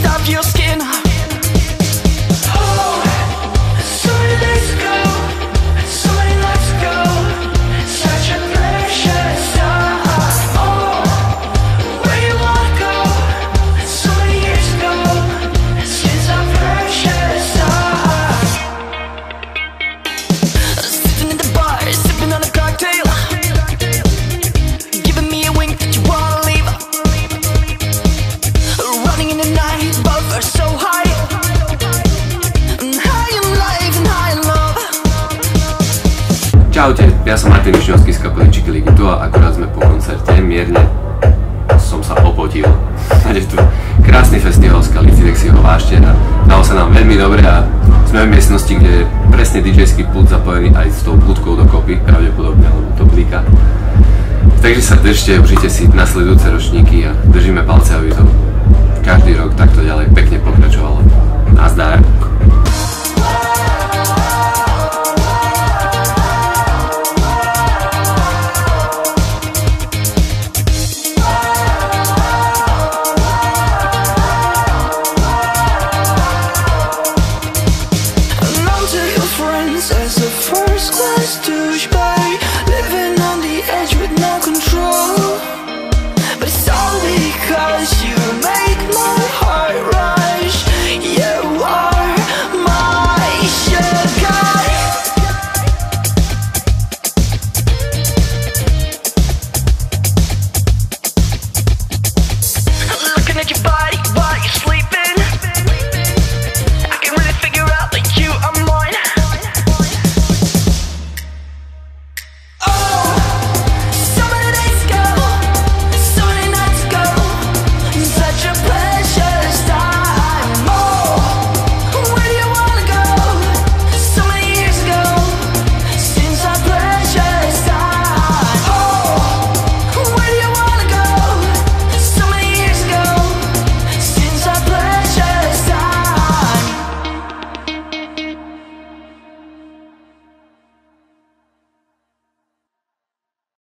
of your skin. Čaute, ja som Martin Višňovský z kapely Čikiliky tu a akurát sme po koncerte, mierne som sa opotil. Je tu krásny festival z Skalici, tak si ho vážte a dalo sa nám veľmi dobre a sme v miestnosti, kde je presne DJ-ský pult zapojený aj s tou budkou dokopy, pravdepodobne, alebo to blíka. Takže sa držte, užite si nasledujúce ročníky a držíme palce, aby to každý rok takto ďalej pekne pokračovalo. Nazdar! As a first class douchebag, living on the edge with no control. But it's all because you make my heart rush. You are my sugar. Looking at your body.